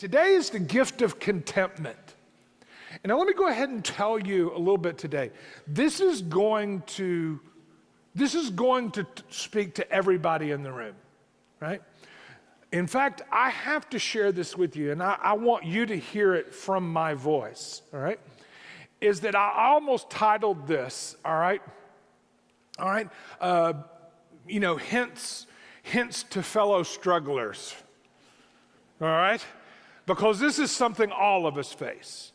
Today is the gift of contentment. And now let me go ahead and tell you a little bit today. This is going to speak to everybody in the room, right? In fact, I have to share this with you, and I want you to hear it from my voice, all right? Is that I almost titled this, all right? Hints to fellow strugglers, all right? Because this is something all of us face.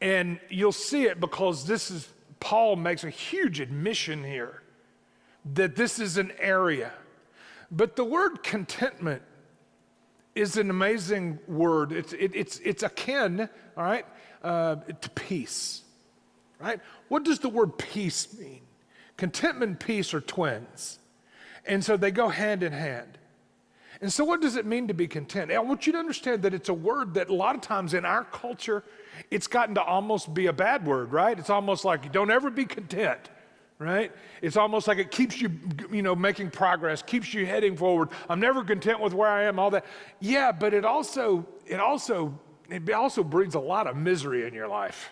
And you'll see it because Paul makes a huge admission here that this is an area. But the word contentment is an amazing word. It's akin, all right, to peace, right? What does the word peace mean? Contentment and peace are twins. And so they go hand in hand. And so what does it mean to be content? I want you to understand that it's a word that a lot of times in our culture, it's gotten to almost be a bad word, right? It's almost like you don't ever be content, right? It's almost like it keeps you, making progress, keeps you heading forward. I'm never content with where I am, all that. Yeah, but it also breeds a lot of misery in your life,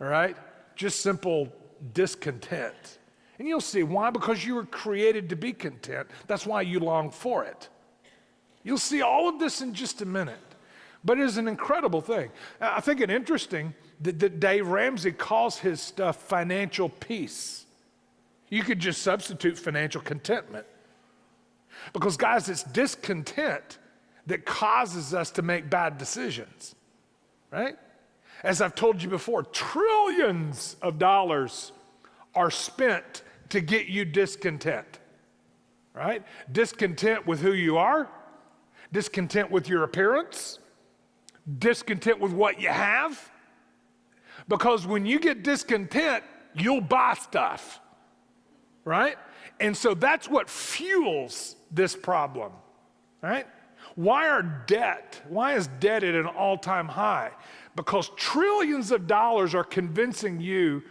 all right? Just simple discontent. And you'll see why, because you were created to be content. That's why you long for it. You'll see all of this in just a minute. But it is an incredible thing. I think it interesting that Dave Ramsey calls his stuff financial peace. You could just substitute financial contentment. Because guys, it's discontent that causes us to make bad decisions, right? As I've told you before, trillions of dollars are spent to get you discontent, right? Discontent with who you are, discontent with your appearance, discontent with what you have. Because when you get discontent, you'll buy stuff, right? And so that's what fuels this problem, right? Why is debt at an all-time high? Because trillions of dollars are convincing you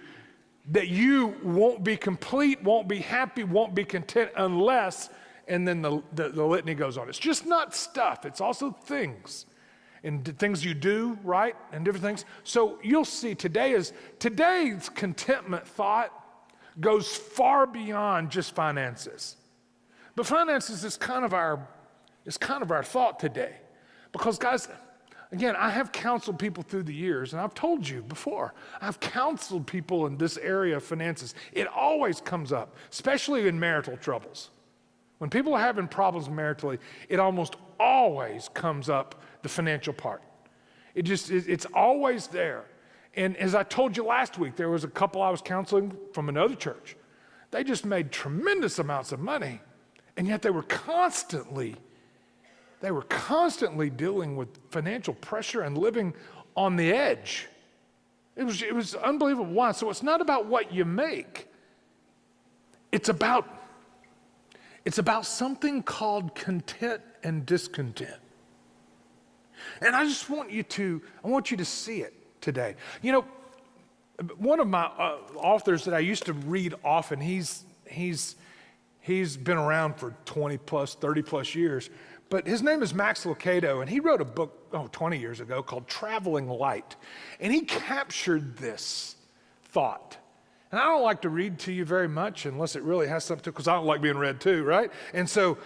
that you won't be complete, won't be happy, won't be content unless, and then the litany goes on. It's just not stuff, it's also things. And things you do, right? And different things. So you'll see today's contentment thought goes far beyond just finances. But finances is kind of our thought today. Because guys, again, I have counseled people through the years, and I've told you before, I've counseled people in this area of finances. It always comes up, especially in marital troubles. When people are having problems maritally, it almost always comes up, the financial part. It's always there. And as I told you last week, there was a couple I was counseling from another church. They just made tremendous amounts of money, and yet they were constantly dealing with financial pressure and living on the edge. It was unbelievable. Why? So it's not about what you make. It's about something called content and discontent. And I want you to see it today. One of my authors that I used to read often, he's been around for 20 plus, 30 plus years, but his name is Max Lucado, and he wrote a book 20 years ago called Traveling Light. And he captured this thought. And I don't like to read to you very much unless it really has something to, because I don't like being read too, right? And so,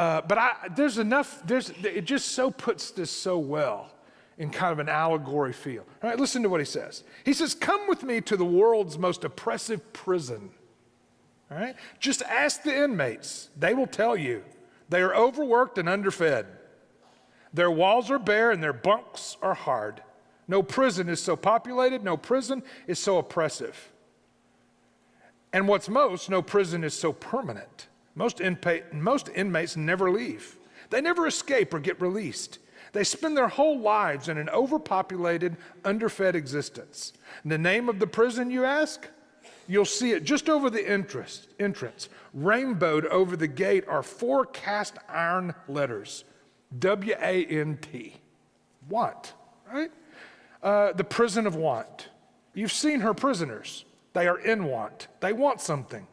it just so puts this so well in kind of an allegory feel. All right, listen to what he says. He says, "Come with me to the world's most oppressive prison." All right? Just ask the inmates. They will tell you. They are overworked and underfed. Their walls are bare and their bunks are hard. No prison is so populated, no prison is so oppressive. And what's most, no prison is so permanent. Most inmates never leave. They never escape or get released. They spend their whole lives in an overpopulated, underfed existence. And the name of the prison, you ask? You'll see it just over the entrance. Rainbowed over the gate are 4 cast iron letters, W-A-N-T. Want, right? The prison of want. You've seen her prisoners. They are in want. They want something.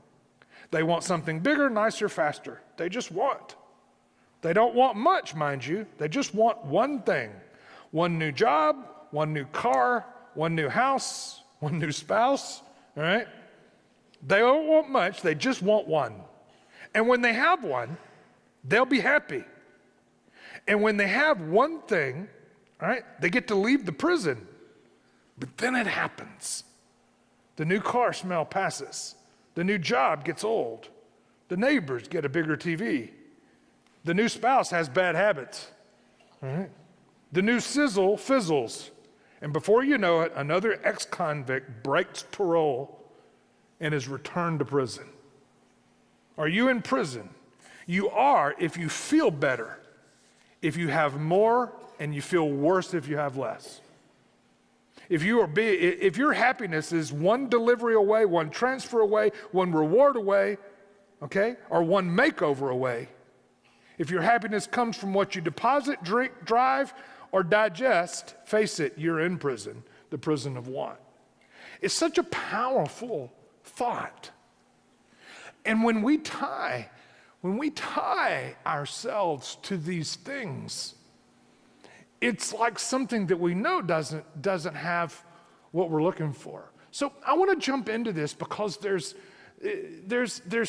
They want something bigger, nicer, faster. They just want. They don't want much, mind you. They just want one thing. One new job, one new car, one new house, one new spouse, all right? They don't want much, they just want one. And when they have one, they'll be happy. And when they have one thing, all right, they get to leave the prison. But then it happens. The new car smell passes. The new job gets old. The neighbors get a bigger TV. The new spouse has bad habits. All right? The new sizzle fizzles. And before you know it, another ex-convict breaks parole and is returned to prison. Are you in prison? You are if you feel better, if you have more, and you feel worse if you have less. If your happiness is one delivery away, one transfer away, one reward away, okay, or one makeover away, if your happiness comes from what you deposit, drink, drive, or digest, face it, you're in prison, the prison of want. It's such a powerful thought. And when we tie ourselves to these things, it's like something that we know doesn't have what we're looking for. So I want to jump into this because there's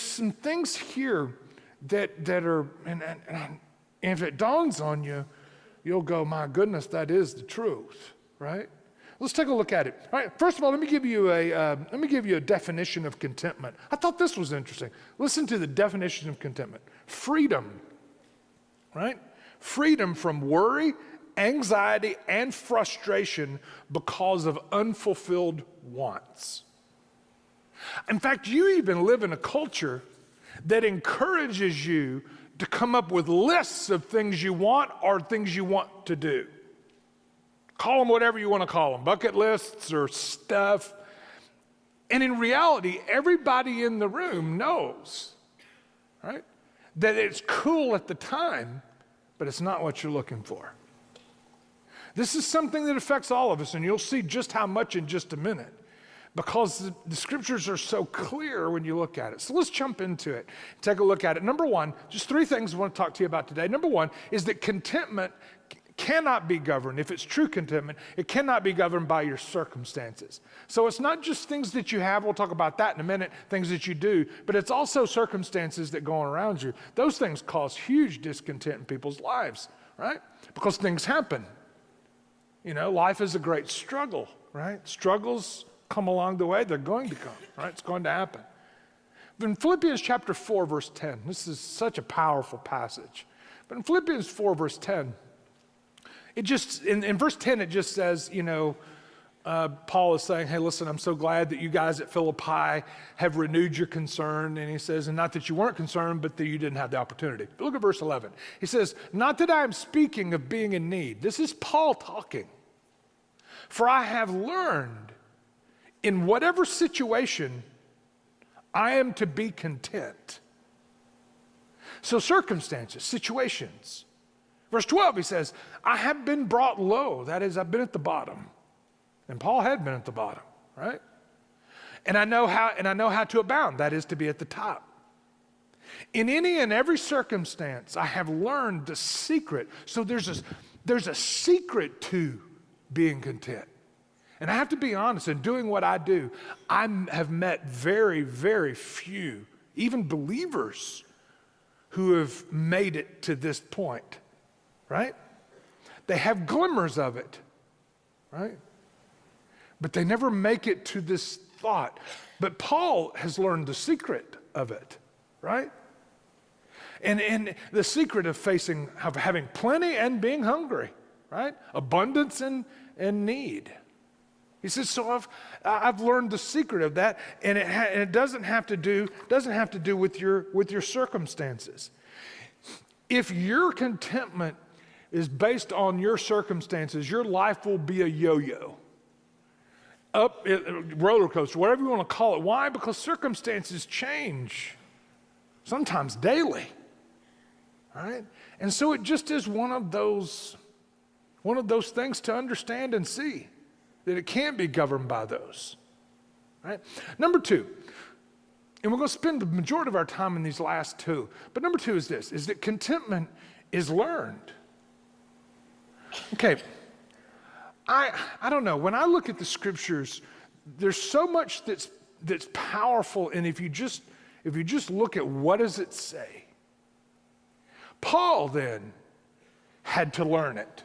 some things here that are, and if it dawns on you, you'll go, my goodness, that is the truth, right? Let's take a look at it. All right, first of all, let me give you a definition of contentment. I thought this was interesting. Listen to the definition of contentment. Freedom, right? Freedom from worry, anxiety, and frustration because of unfulfilled wants. In fact, you even live in a culture that encourages you to come up with lists of things you want or things you want to do. Call them whatever you want to call them, bucket lists or stuff. And in reality, everybody in the room knows, right, that it's cool at the time, but it's not what you're looking for. This is something that affects all of us, and you'll see just how much in just a minute, because the scriptures are so clear when you look at it. So let's jump into it, take a look at it. Number one, just three things I want to talk to you about today. Number one is that contentment cannot be governed. If it's true contentment, it cannot be governed by your circumstances. So it's not just things that you have, we'll talk about that in a minute, things that you do, but it's also circumstances that go on around you. Those things cause huge discontent in people's lives, right? Because things happen. You know, life is a great struggle, right? Struggles come along the way, they're going to come, right? It's going to happen. But in Philippians chapter 4, verse 10, this is such a powerful passage. But in Philippians 4, verse 10, it just, in verse 10, it just says, you know, Paul is saying, hey, listen, I'm so glad that you guys at Philippi have renewed your concern. And he says, and not that you weren't concerned, but that you didn't have the opportunity. But look at verse 11. He says, not that I am speaking of being in need. This is Paul talking. For I have learned in whatever situation I am to be content. So circumstances, situations. Verse 12, he says, I have been brought low. That is, I've been at the bottom. And Paul had been at the bottom, right? And I know how to abound. That is, to be at the top. In any and every circumstance, I have learned the secret. So there's a secret to being content. And I have to be honest, in doing what I do, I have met very, very few, even believers, who have made it to this point, right? They have glimmers of it, right? But they never make it to this thought. But Paul has learned the secret of it, right? And the secret of having plenty and being hungry, right? Abundance and need. He says, so I've learned the secret of that, and it doesn't have to do with your circumstances. If your contentment is based on your circumstances, your life will be a yo-yo, roller coaster, whatever you want to call it. Why? Because circumstances change, sometimes daily, right? And so it just is one of those things to understand and see, that it can't be governed by those, right? Number two, and we're going to spend the majority of our time in these last two, but number two is this, is that contentment is learned. Okay, I don't know. When I look at the scriptures, there's so much that's powerful, and if you just look at what does it say. Paul then had to learn it.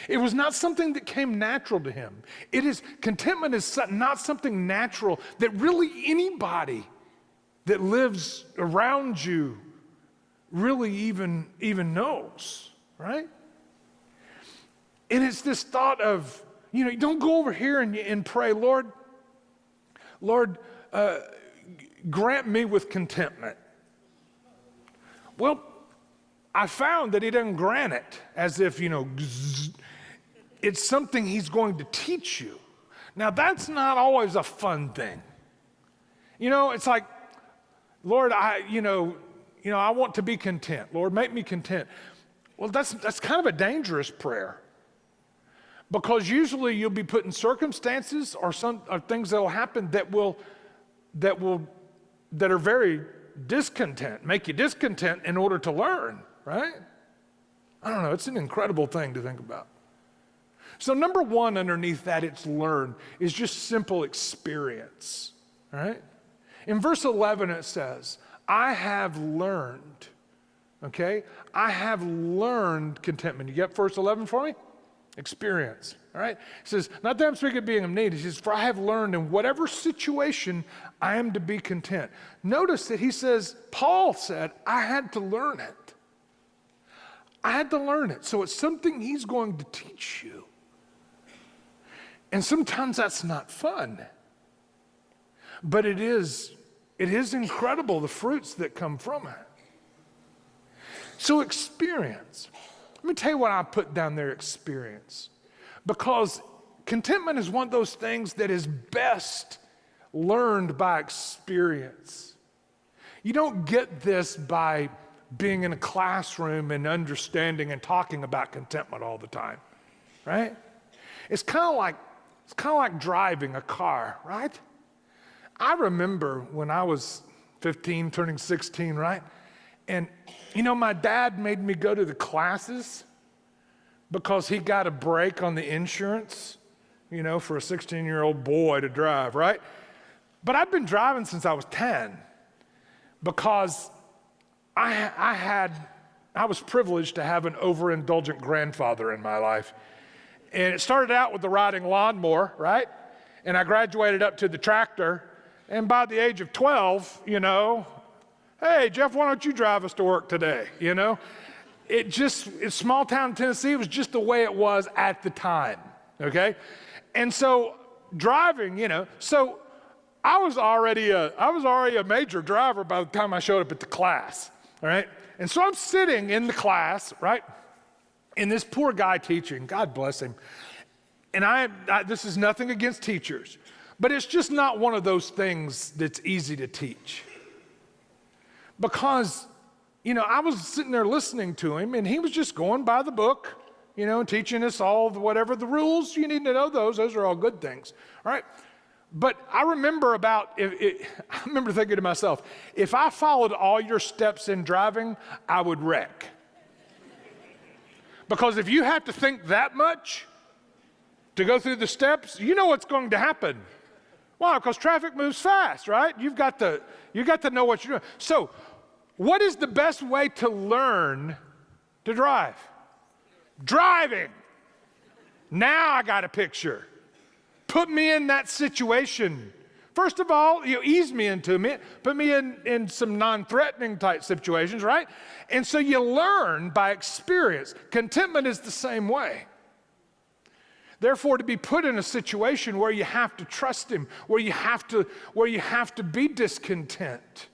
It was not something that came natural to him. Contentment is not something natural that really anybody that lives around you really even knows, right? And it's this thought of, you don't go over here and pray, Lord, grant me with contentment. Well, I found that he doesn't grant it as if, it's something he's going to teach you. Now, that's not always a fun thing. It's like, Lord, I want to be content. Lord, make me content. Well, that's kind of a dangerous prayer, because usually you'll be put in circumstances or things that'll happen that are very discontent, make you discontent in order to learn, right? I don't know, it's an incredible thing to think about. So number one underneath that, it's learn, is just simple experience, right? In verse 11 it says, I have learned, okay? I have learned contentment. You get verse 11 for me? Experience, all right? It says, not that I'm speaking of being of need. He says, for I have learned in whatever situation I am to be content. Notice that he says, Paul said, I had to learn it. I had to learn it. So it's something he's going to teach you. And sometimes that's not fun. But it is incredible, the fruits that come from it. So experience. Let me tell you what I put down there, experience. Because contentment is one of those things that is best learned by experience. You don't get this by being in a classroom and understanding and talking about contentment all the time, right? It's kind of like driving a car, right? I remember when I was 15, turning 16, right? And my dad made me go to the classes because he got a break on the insurance, for a 16-year-old boy to drive, right? But I've been driving since I was 10 because I was privileged to have an overindulgent grandfather in my life. And it started out with the riding lawnmower, right? And I graduated up to the tractor. And by the age of 12, hey, Jeff, why don't you drive us to work today? It's small town Tennessee, it was just the way it was at the time, okay? And so driving, so I was already a major driver by the time I showed up at the class, all right? And so I'm sitting in the class, right? And this poor guy teaching, God bless him. And this is nothing against teachers, but it's just not one of those things that's easy to teach. Because, I was sitting there listening to him, and he was just going by the book, and teaching us all whatever the rules you need to know. Those are all good things, all right? But I remember I remember thinking to myself, if I followed all your steps in driving, I would wreck. Because if you have to think that much to go through the steps, you know what's going to happen. Why? Because traffic moves fast, right? You got to know what you're doing. So, what is the best way to learn to drive? Driving. Now I got a picture. Put me in that situation. First of all, ease me into it, put me in some non-threatening type situations, right? And so you learn by experience. Contentment is the same way. Therefore, to be put in a situation where you have to trust him, where you have to be discontent.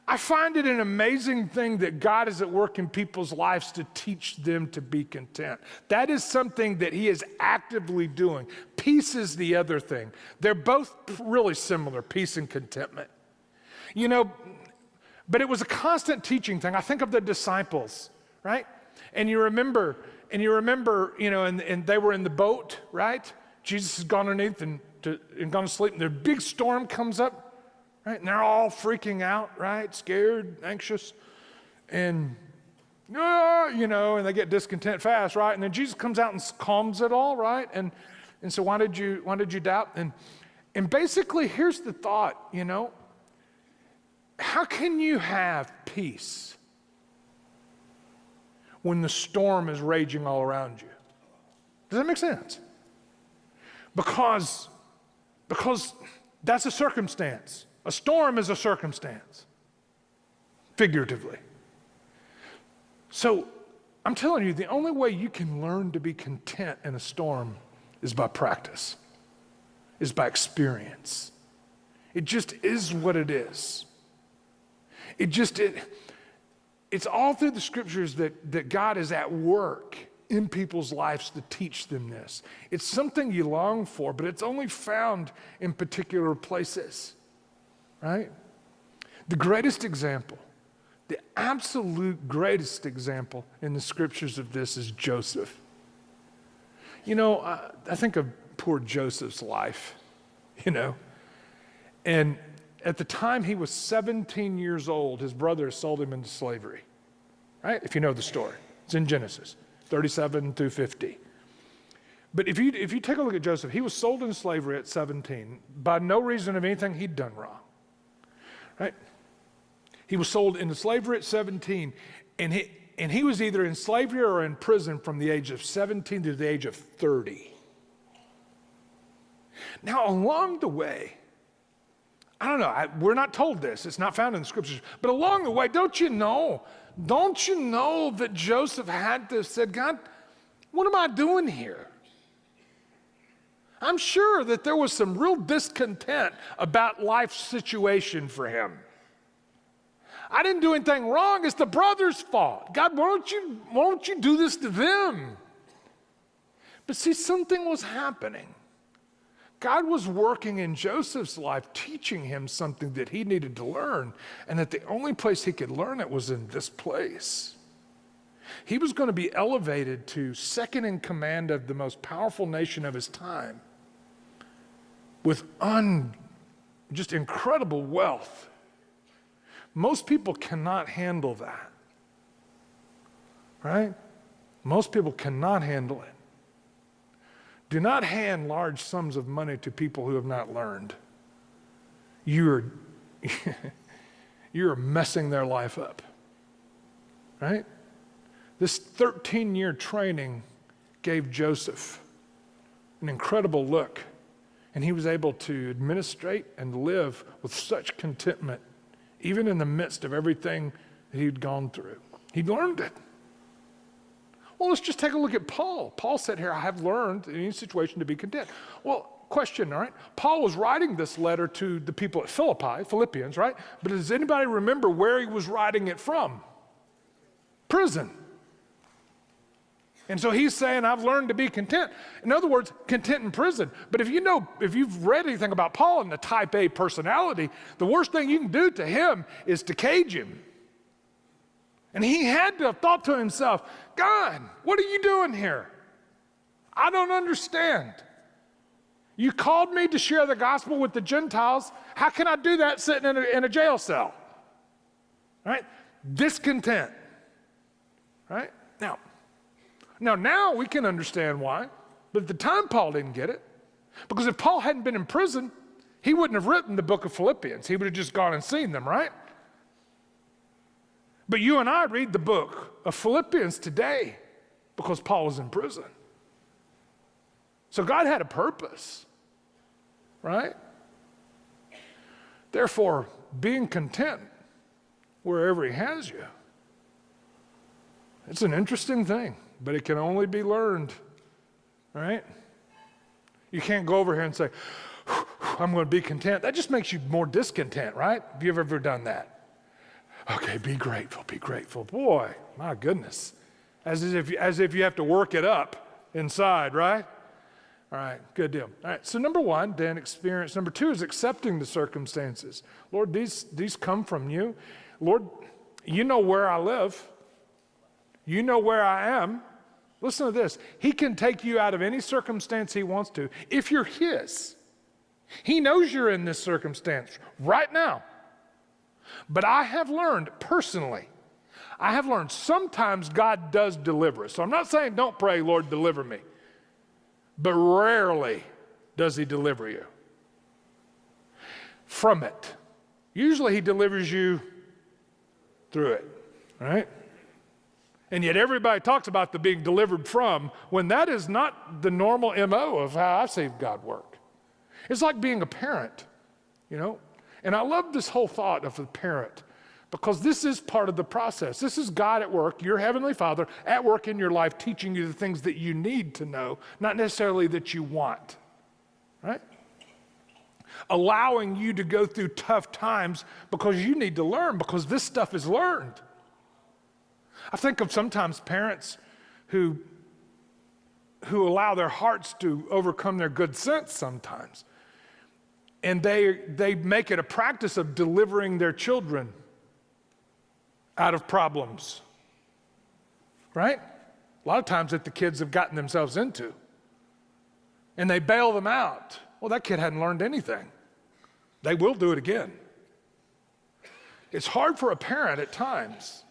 I find it an amazing thing that God is at work in people's lives to teach them to be content. That is something that he is actively doing. Peace is the other thing. They're both really similar, peace and contentment. But it was a constant teaching thing. I think of the disciples, right? And you remember, and they were in the boat, right? Jesus has gone underneath and gone to sleep, and the big storm comes up. Right? And they're all freaking out, right? Scared, anxious. And, and they get discontent fast, right? And then Jesus comes out and calms it all, right? And so why did you doubt? And basically, here's the thought, how can you have peace when the storm is raging all around you? Does that make sense? Because that's a circumstance. A storm is a circumstance, figuratively. So I'm telling you, the only way you can learn to be content in a storm is by practice, is by experience. It just is what it is. It's all through the scriptures that God is at work in people's lives to teach them this. It's something you long for, but it's only found in particular places, right? The greatest example, the absolute greatest example in the scriptures of this is Joseph. I think of poor Joseph's life, and at the time he was 17 years old, his brothers sold him into slavery, right? If you know the story, it's in Genesis 37 through 50. But if you take a look at Joseph, he was sold into slavery at 17 by no reason of anything he'd done wrong, right? He was sold into slavery at 17, and he was either in slavery or in prison from the age of 17 to the age of 30. Now, along the way, I don't know, we're not told this, it's not found in the scriptures, but along the way, don't you know that Joseph had to have said, God, what am I doing here? I'm sure that there was some real discontent about life's situation for him. I didn't do anything wrong, it's the brothers' fault. God, why don't you do this to them? But see, something was happening. God was working in Joseph's life, teaching him something that he needed to learn, and that the only place he could learn it was in this place. He was going to be elevated to second in command of the most powerful nation of his time with just incredible wealth. Most people cannot handle that, right? Most people cannot handle it. Do not hand large sums of money to people who have not learned. You're messing their life up, right? This 13-year training gave Joseph an incredible look, and he was able to administrate and live with such contentment, even in the midst of everything that he'd gone through. He'd learned it. Well, let's just take a look at Paul. Paul said here, I have learned in any situation to be content. Well, question, all right? Paul was writing this letter to the people at Philippians, right? But does anybody remember where he was writing it from? Prison. And so he's saying, I've learned to be content. In other words, content in prison. But if you've read anything about Paul and the type A personality, the worst thing you can do to him is to cage him. And he had to have thought to himself, God, what are you doing here? I don't understand. You called me to share the gospel with the Gentiles. How can I do that sitting in a jail cell? Right? Discontent. Right? Now we can understand why. But at the time, Paul didn't get it. Because if Paul hadn't been in prison, he wouldn't have written the book of Philippians. He would have just gone and seen them, right? But you and I read the book of Philippians today because Paul was in prison. So God had a purpose, right? Therefore, being content wherever he has you, it's an interesting thing, but it can only be learned, right? You can't go over here and say, I'm going to be content. That just makes you more discontent, right? Have you ever done that? Okay, be grateful. Boy, my goodness. As if you have to work it up inside, right? All right, good deal. All right, so number one, then experience. Number two is accepting the circumstances. Lord, these come from you. Lord, you know where I live. You know where I am. Listen to this. He can take you out of any circumstance he wants to if you're his. He knows you're in this circumstance right now. But I have learned personally, I have learned sometimes God does deliver us. So I'm not saying don't pray, Lord, deliver me. But rarely does he deliver you from it. Usually he delivers you through it, right? And yet everybody talks about the being delivered from when that is not the normal MO of how I see God work. It's like being a parent, you know? And I love this whole thought of a parent because this is part of the process. This is God at work, your Heavenly Father at work in your life, teaching you the things that you need to know, not necessarily that you want, right? Allowing you to go through tough times because you need to learn, because this stuff is learned. I think of sometimes parents who allow their hearts to overcome their good sense sometimes. And they make it a practice of delivering their children out of problems, right? A lot of times that the kids have gotten themselves into. And they bail them out. Well, that kid hadn't learned anything. They will do it again. It's hard for a parent at times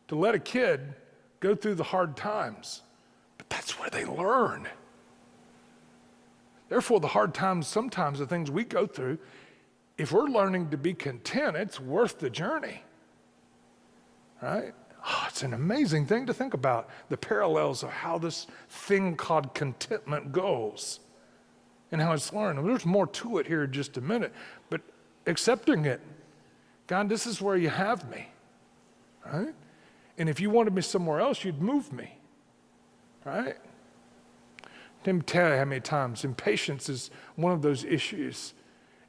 to let a kid go through the hard times, but that's where they learn. Therefore, the hard times, sometimes the things we go through, if we're learning to be content, it's worth the journey, right? Oh, it's an amazing thing to think about, the parallels of how this thing called contentment goes and how it's learned. And there's more to it here in just a minute, but accepting it. God, this is where you have me, right? And if you wanted me somewhere else, you'd move me, right? Let me tell you how many times impatience is one of those issues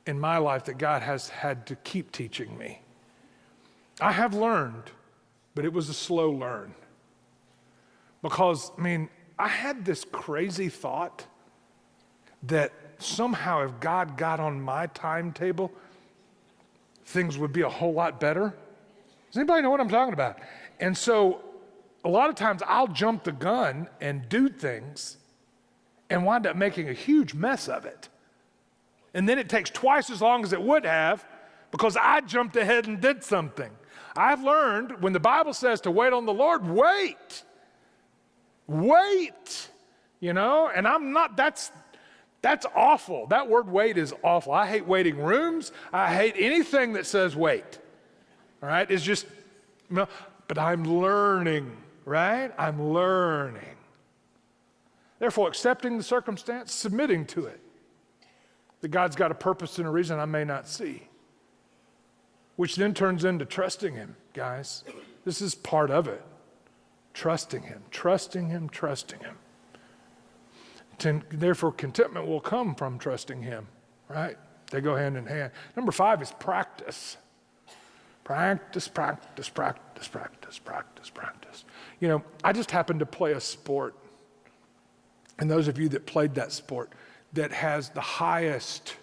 in my life that God has had to keep teaching me. I have learned, but it was a slow learn. Because, I had this crazy thought that somehow if God got on my timetable, things would be a whole lot better. Does anybody know what I'm talking about? And so a lot of times I'll jump the gun and do things and wind up making a huge mess of it. And then it takes twice as long as it would have because I jumped ahead and did something. I've learned when the Bible says to wait on the Lord, wait. Wait, and I'm not, that's awful. That word wait is awful. I hate waiting rooms. I hate anything that says wait, all right? It's just, but I'm learning, right? I'm learning. Therefore, accepting the circumstance, submitting to it. That God's got a purpose and a reason I may not see. Which then turns into trusting him, guys. This is part of it. Trusting him, trusting him, trusting him. Therefore, contentment will come from trusting him, right? They go hand in hand. Number 5 is practice. Practice, practice, practice, practice, practice, practice. I just happened to play a sport. And those of you that played that sport, that has the highest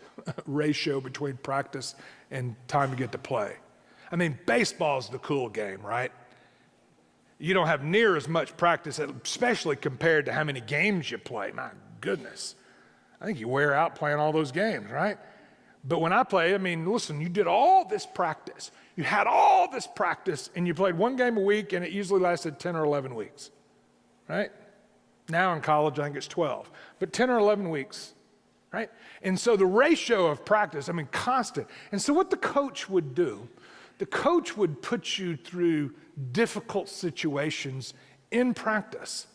ratio between practice and time to get to play. Baseball is the cool game, right? You don't have near as much practice, especially compared to how many games you play. My goodness. I think you wear out playing all those games, right? But when I play, listen, you did all this practice. You had all this practice, and you played one game a week, and it usually lasted 10 or 11 weeks, right? Now in college, I think it's 12, but 10 or 11 weeks, right? And so the ratio of practice, constant. And so what the coach would do, the coach would put you through difficult situations in practice.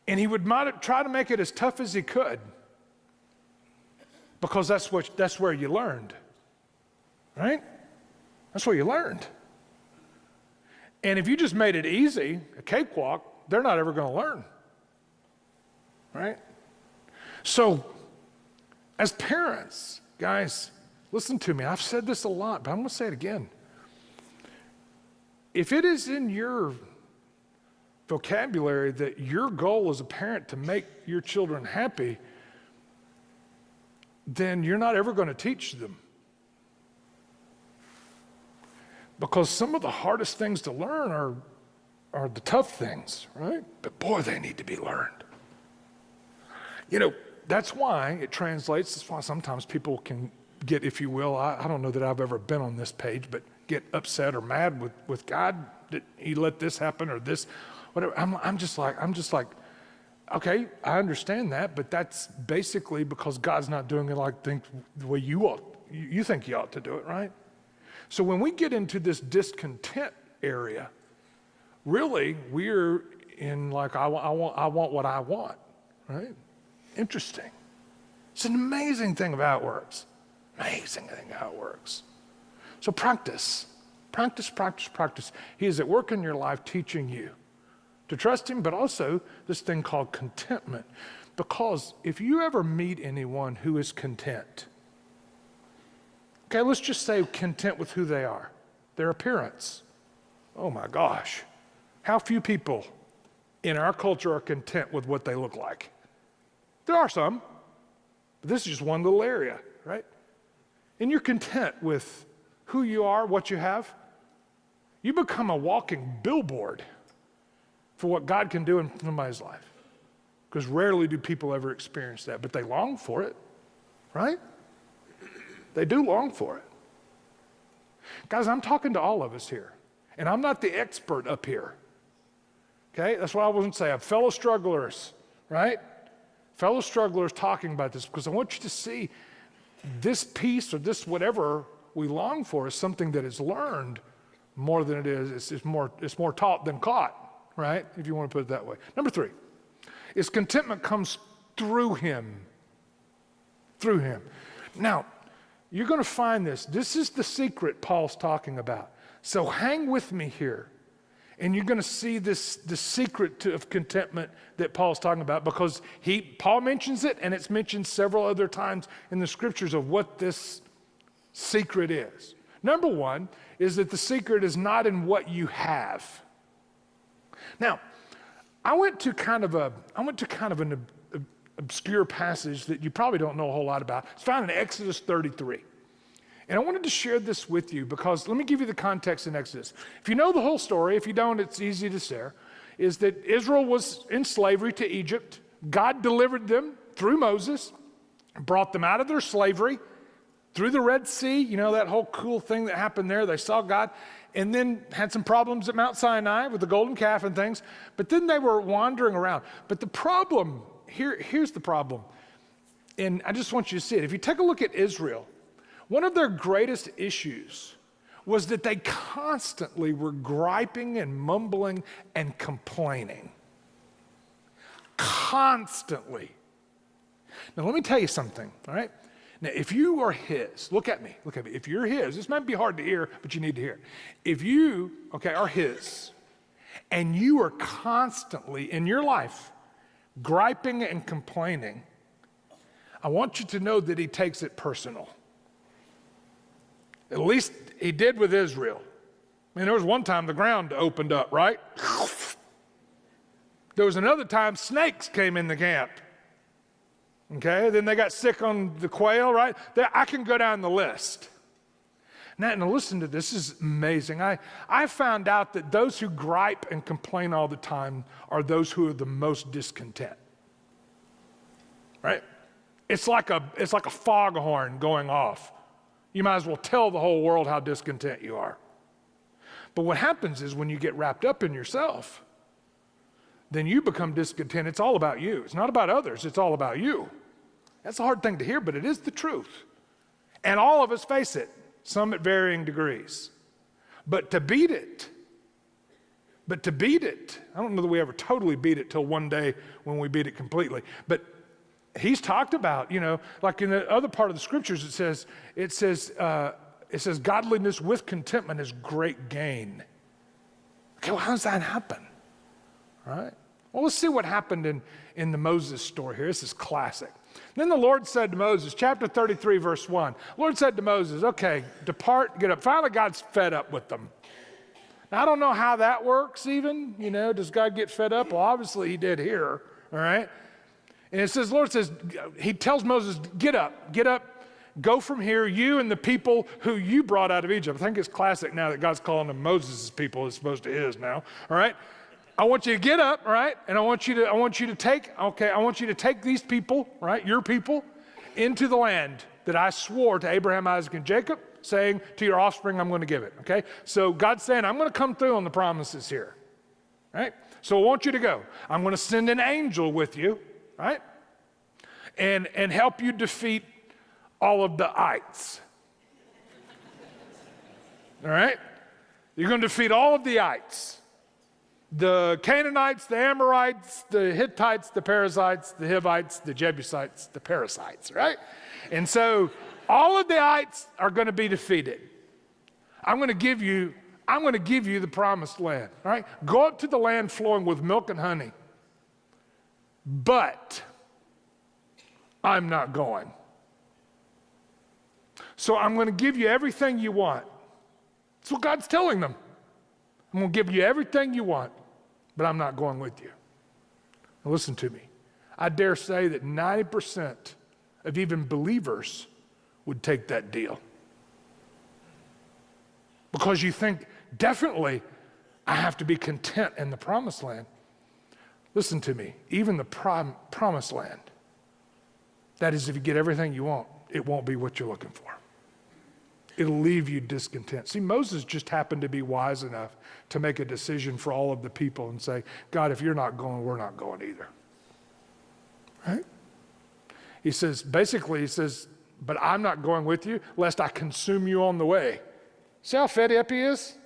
And he would try to make it as tough as he could because that's where you learned, right? That's where you learned. And if you just made it easy, a cakewalk, they're not ever going to learn, right? So, as parents, guys, listen to me. I've said this a lot, but I'm going to say it again. If it is in your vocabulary that your goal as a parent to make your children happy, then you're not ever going to teach them. Because some of the hardest things to learn are the tough things, right? But boy, they need to be learned. That's why it translates. That's why sometimes people can get, if you will, I don't know that I've ever been on this page, but get upset or mad with God that he let this happen or this, whatever. I'm just like, okay, I understand that, but that's basically because God's not doing it like the way you think you ought to do it, right? So when we get into this discontent area, really we're in like, I want what I want, right? Interesting. It's an amazing thing of how it works. Amazing thing how it works. So practice. He is at work in your life teaching you to trust him, but also this thing called contentment. Because if you ever meet anyone who is content, okay, let's just say content with who they are, their appearance. Oh my gosh, how few people in our culture are content with what they look like. There are some, but this is just one little area, right? And you're content with who you are, what you have. You become a walking billboard for what God can do in somebody's life. Because rarely do people ever experience that, but they long for it, right? They do long for it. Guys, I'm talking to all of us here, and I'm not the expert up here. Okay, that's what I wasn't saying. Fellow strugglers, right? Fellow strugglers talking about this, because I want you to see this piece or this whatever we long for is something that is learned more than it is. It's more taught than caught, right? If you want to put it that way. Number 3 is contentment comes through him. Through him. Now, you're going to find this. This is the secret Paul's talking about. So hang with me here. And you're going to see the secret of contentment that Paul's talking about, because Paul mentions it, and it's mentioned several other times in the scriptures of what this secret is. Number 1 is that the secret is not in what you have. Now, I went to kind of an obscure passage that you probably don't know a whole lot about. It's found in Exodus 33. And I wanted to share this with you because let me give you the context in Exodus. If you know the whole story, if you don't, it's easy to share, is that Israel was in slavery to Egypt. God delivered them through Moses, brought them out of their slavery, through the Red Sea, you know, that whole cool thing that happened there. They saw God, and then had some problems at Mount Sinai with the golden calf and things. But then they were wandering around. But the problem, here's the problem. And I just want you to see it. If you take a look at Israel, one of their greatest issues was that they constantly were griping and mumbling and complaining. Constantly. Now, let me tell you something, all right? Now, if you are his, look at me. If you're his, this might be hard to hear, but you need to hear it. If you, are his, and you are constantly in your life griping and complaining, I want you to know that he takes it personal. At least he did with Israel. I mean, there was one time the ground opened up, right? There was another time snakes came in the camp. Okay, then they got sick on the quail, right? I can go down the list. Now listen to this. This is amazing. I found out that those who gripe and complain all the time are those who are the most discontent. Right? It's like a foghorn going off. You might as well tell the whole world how discontent you are. But what happens is when you get wrapped up in yourself, then you become discontent. It's all about you. It's not about others. It's all about you. That's a hard thing to hear, but it is the truth. And all of us face it, some at varying degrees. But to beat it, I don't know that we ever totally beat it till one day when we beat it completely. But he's talked about, like in the other part of the scriptures, it says godliness with contentment is great gain. Okay, well, how does that happen? Right? Well, let's see what happened in the Moses story here. This is classic. Then the Lord said to Moses, chapter 33, verse 1. The Lord said to Moses, okay, depart, get up. Finally, God's fed up with them. Now, I don't know how that works even. Does God get fed up? Well, obviously he did here, all right? And it says, the Lord says, he tells Moses, get up, go from here, you and the people who you brought out of Egypt. I think it's classic now that God's calling them Moses' people as opposed to his now, all right? I want you to get up, right? And I want you to take these people, right, your people, into the land that I swore to Abraham, Isaac, and Jacob. saying to your offspring, I'm going to give it, okay? So God's saying, I'm going to come through on the promises here, right? So I want you to go. I'm going to send an angel with you, right? And help you defeat all of the ites. All right? You're going to defeat all of the ites. The Canaanites, the Amorites, the Hittites, the Perizzites, the Hivites, the Jebusites, the Perizzites, right? And so all of the ites are going to be defeated. I'm going to give you the promised land, all right? Go up to the land flowing with milk and honey. But I'm not going. So I'm going to give you everything you want. That's what God's telling them. I'm going to give you everything you want, but I'm not going with you. Now listen to me. I dare say that 90% of even believers would take that deal. Because you think, definitely, I have to be content in the promised land. Listen to me. Even the promised land, that is, if you get everything you want, it won't be what you're looking for. It'll leave you discontent. See, Moses just happened to be wise enough to make a decision for all of the people and say, God, if you're not going, we're not going either. Right? He says, but I'm not going with you lest I consume you on the way. See how fed up he is?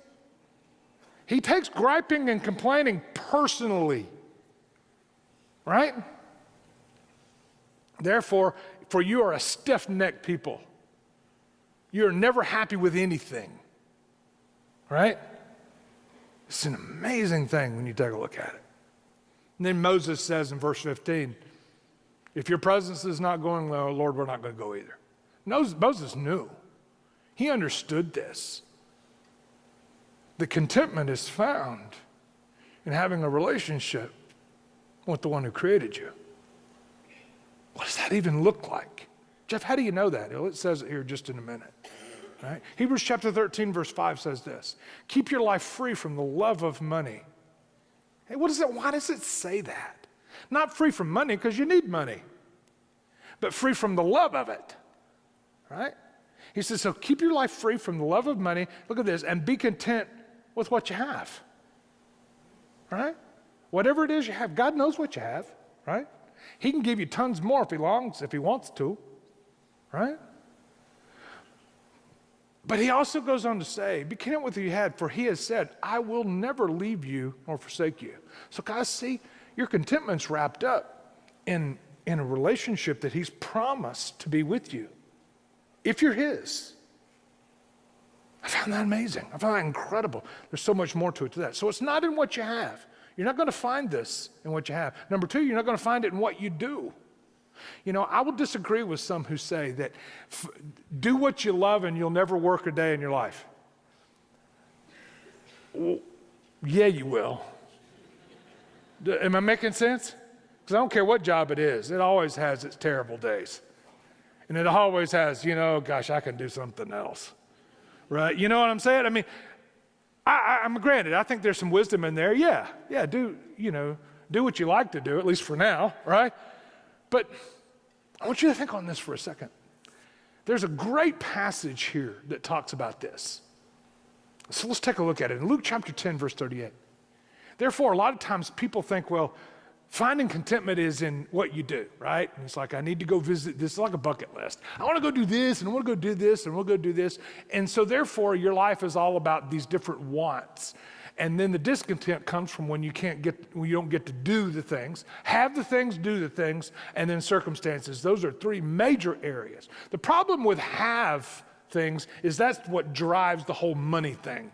He takes griping and complaining personally. Right? Therefore, for you are a stiff-necked people. You're never happy with anything, right? It's an amazing thing when you take a look at it. And then Moses says in verse 15, if your presence is not going, Lord, we're not going to go either. Moses knew. He understood this. The contentment is found in having a relationship with the one who created you. What does that even look like? Jeff, how do you know that? Well, it says it here just in a minute. Right? Hebrews chapter 13, verse 5 says this. Keep your life free from the love of money. Hey, what is it? Why does it say that? Not free from money because you need money, but free from the love of it. Right? He says, so keep your life free from the love of money. Look at this, and be content with what you have. Right? Whatever it is you have, God knows what you have. Right? He can give you tons more if he wants to. Right? But he also goes on to say, be content with what you had, for he has said, I will never leave you nor forsake you. So guys, see, your contentment's wrapped up in a relationship that he's promised to be with you, if you're his. I found that amazing. I found that incredible. There's so much more to it to that. So it's not in what you have. You're not going to find this in what you have. Number two, you're not going to find it in what you do. You know, I will disagree with some who say that do what you love and you'll never work a day in your life. Well, yeah, you will. Am I making sense? Because I don't care what job it is. It always has its terrible days. And it always has, gosh, I can do something else. Right? You know what I'm saying? I mean, I'm granted, I think there's some wisdom in there. Yeah, do what you like to do, at least for now, right? But I want you to think on this for a second. There's a great passage here that talks about this. So let's take a look at it. In Luke chapter 10, verse 38. Therefore, a lot of times people think, well, finding contentment is in what you do, right? And it's like, I need to go visit this. It's like a bucket list. I want to go do this, and I want to go do this, and we'll go do this. And so therefore, your life is all about these different wants. And then the discontent comes from when you don't get to do the things, have the things, do the things, and then circumstances. Those are three major areas. The problem with have things is that's what drives the whole money thing.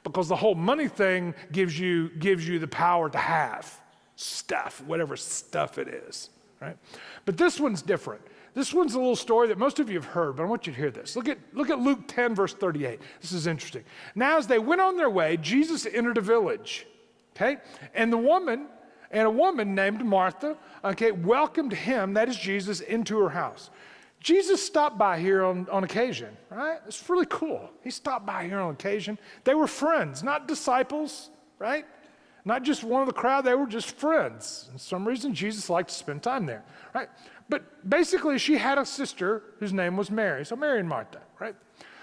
Because the whole money thing gives you the power to have stuff, whatever stuff it is, right? But this one's different. This one's a little story that most of you have heard, but I want you to hear this. Look at Luke 10, verse 38. This is interesting. Now, as they went on their way, Jesus entered a village, okay? And a woman named Martha, okay, welcomed him, that is Jesus, into her house. Jesus stopped by here on occasion, right? It's really cool. He stopped by here on occasion. They were friends, not disciples, right? Not just one of the crowd, they were just friends. And for some reason, Jesus liked to spend time there, right? But basically, she had a sister whose name was Mary. So Mary and Martha, right?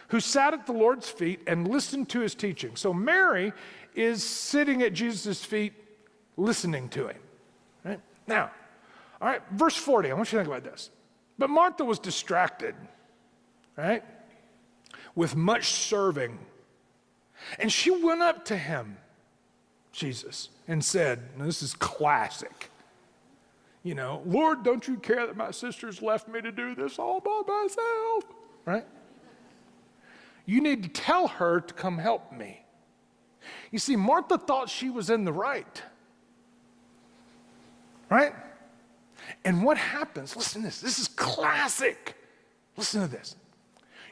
who sat at the Lord's feet and listened to his teaching. So Mary is sitting at Jesus' feet listening to him. Right? Now, all right, verse 40, I want you to think about this. But Martha was distracted, right, with much serving. And she went up to him, Jesus, and said, and this is classic, Lord, don't you care that my sisters left me to do this all by myself, right? You need to tell her to come help me. You see, Martha thought she was in the right, right? And what happens, listen to this, this is classic. Listen to this.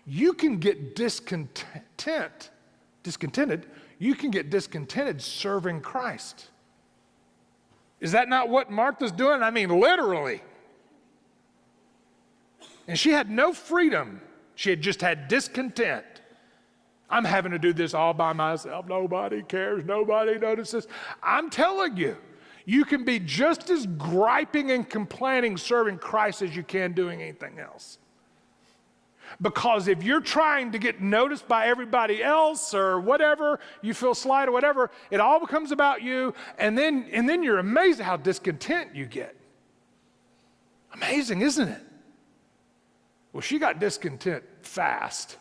You can get discontented, you can get discontented serving Christ. Is that not what Martha's doing? I mean, literally. And she had no freedom. She had just had discontent. I'm having to do this all by myself. Nobody cares. Nobody notices. I'm telling you, you can be just as griping and complaining serving Christ as you can doing anything else. Because if you're trying to get noticed by everybody else or whatever, you feel slight or whatever, it all becomes about you, and then you're amazed at how discontent you get. Amazing, isn't it? Well, she got discontent fast.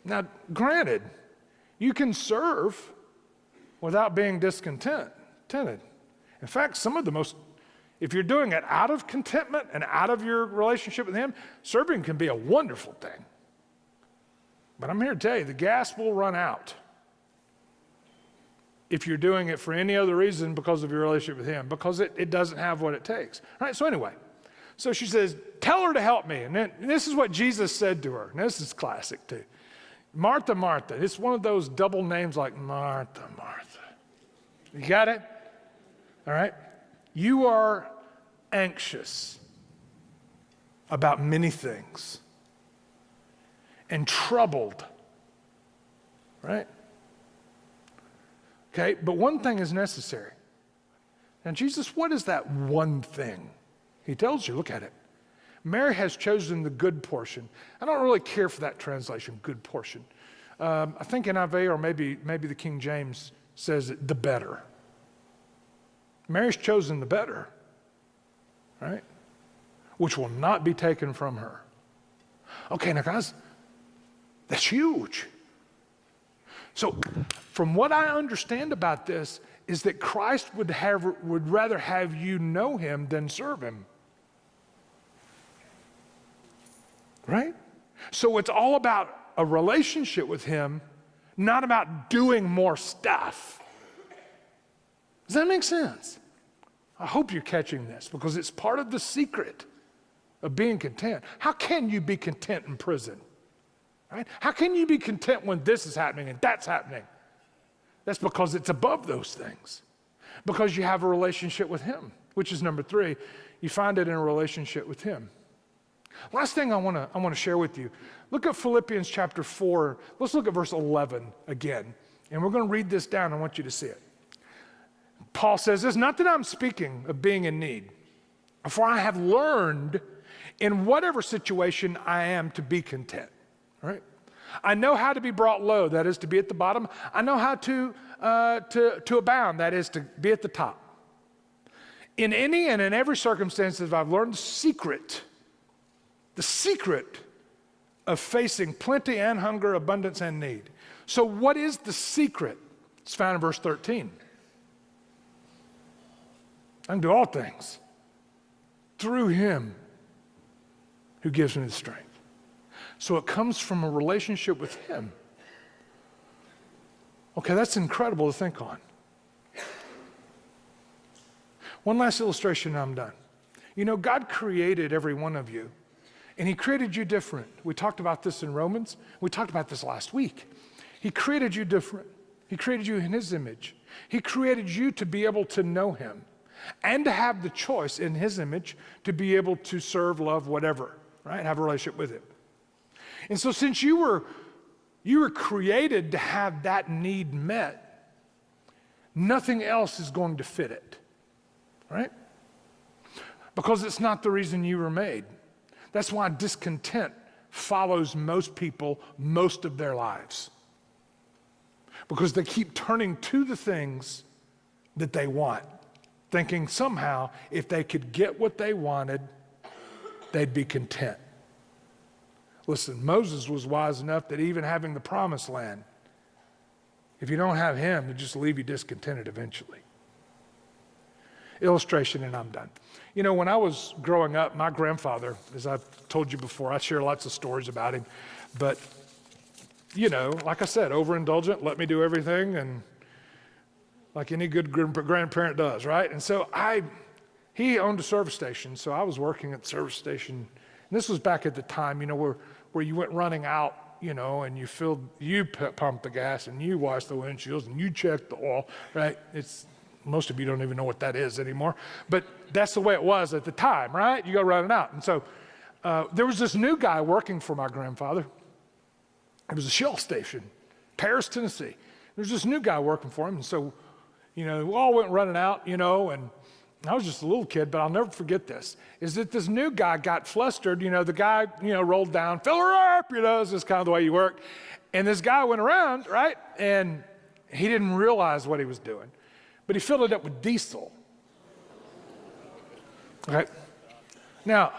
Now, granted, you can serve without being discontented. In fact, if you're doing it out of contentment and out of your relationship with Him, serving can be a wonderful thing. But I'm here to tell you, the gas will run out if you're doing it for any other reason because of your relationship with Him, because it doesn't have what it takes. All right, so anyway, so she says, tell her to help me. And then this is what Jesus said to her. And this is classic too. Martha, Martha. It's one of those double names like Martha, Martha. You got it? All right? You are anxious about many things and troubled, right? Okay, but one thing is necessary. Now, Jesus, what is that one thing? He tells you, look at it. Mary has chosen the good portion. I don't really care for that translation, good portion. I think NIV or maybe the King James says it, the better. Mary's chosen the better, right? Which will not be taken from her. Okay, now guys, that's huge. So from what I understand about this is that Christ would rather have you know Him than serve Him. Right? So it's all about a relationship with Him, not about doing more stuff. Does that make sense? I hope you're catching this because it's part of the secret of being content. How can you be content in prison? Right? How can you be content when this is happening and that's happening? That's because it's above those things. Because you have a relationship with Him, which is number 3. You find it in a relationship with Him. Last thing I want to share with you. Look at Philippians chapter 4. Let's look at verse 11 again. And we're going to read this down. I want you to see it. Paul says this, not that I'm speaking of being in need, for I have learned in whatever situation I am to be content. All right? I know how to be brought low, that is to be at the bottom. I know how to abound, that is to be at the top. In any and in every circumstance, I've learned the secret of facing plenty and hunger, abundance and need. So what is the secret? It's found in verse 13. I can do all things through Him who gives me the strength. So it comes from a relationship with Him. Okay, that's incredible to think on. One last illustration and I'm done. You know, God created every one of you, and He created you different. We talked about this in Romans. We talked about this last week. He created you different. He created you in His image. He created you to be able to know Him and to have the choice in His image to be able to serve, love, whatever, right? Have a relationship with Him. And so since you were created to have that need met, nothing else is going to fit it, right? Because it's not the reason you were made. That's why discontent follows most people most of their lives. Because they keep turning to the things that they want, thinking somehow if they could get what they wanted, they'd be content. Listen, Moses was wise enough that even having the promised land, if you don't have him, it'll just leave you discontented eventually. Illustration, and I'm done. You know, when I was growing up, my grandfather, as I've told you before, I share lots of stories about him, but, you know, like I said, overindulgent, let me do everything, and like any good grandparent does, right? And so he owned a service station, so I was working at the service station. And this was back at the time, you know, where you went running out, you know, and you pumped the gas, and you washed the windshields, and you checked the oil, right? Most of you don't even know what that is anymore, but that's the way it was at the time, right? You go running out. And so there was this new guy working for my grandfather. It was a Shell station, Parish, Tennessee. There was this new guy working for him, and so, you know, we all went running out, you know, and I was just a little kid, but I'll never forget this, is that this new guy got flustered. You know, the guy, you know, rolled down, fill her up, you know, this is kind of the way you work. And this guy went around, right, and he didn't realize what he was doing. But he filled it up with diesel. Okay? Now,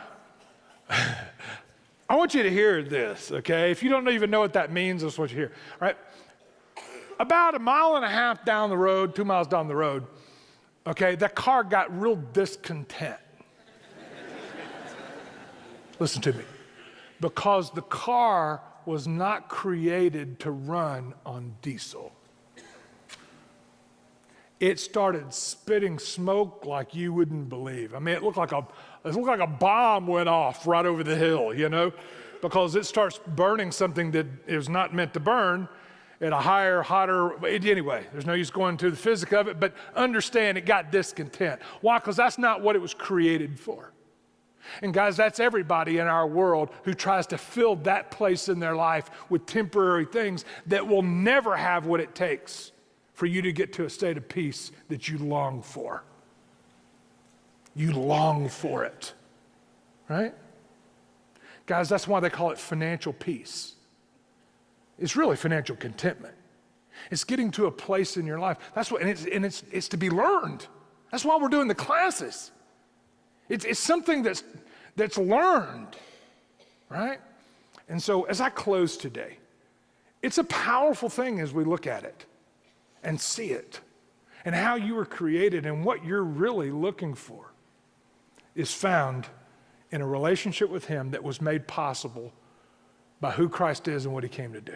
I want you to hear this, okay? If you don't even know what that means, that's what you hear. All right? About 1.5 miles down the road, 2 miles down the road, okay, that car got real discontent. Listen to me. Because the car was not created to run on diesel. It started spitting smoke like you wouldn't believe. I mean, it looked like a bomb went off right over the hill, you know, because it starts burning something that it was not meant to burn at a higher, hotter, anyway, there's no use going into the physics of it, but understand it got discontent. Why? Because that's not what it was created for. And guys, that's everybody in our world who tries to fill that place in their life with temporary things that will never have what it takes for you to get to a state of peace that you long for. You long for it, right? Guys, that's why they call it financial peace. It's really financial contentment. It's getting to a place in your life. That's what, and it's to be learned. That's why we're doing the classes. It's something that's learned, right? And so as I close today, it's a powerful thing as we look at it and see it, and how you were created and what you're really looking for is found in a relationship with him that was made possible by who Christ is and what he came to do.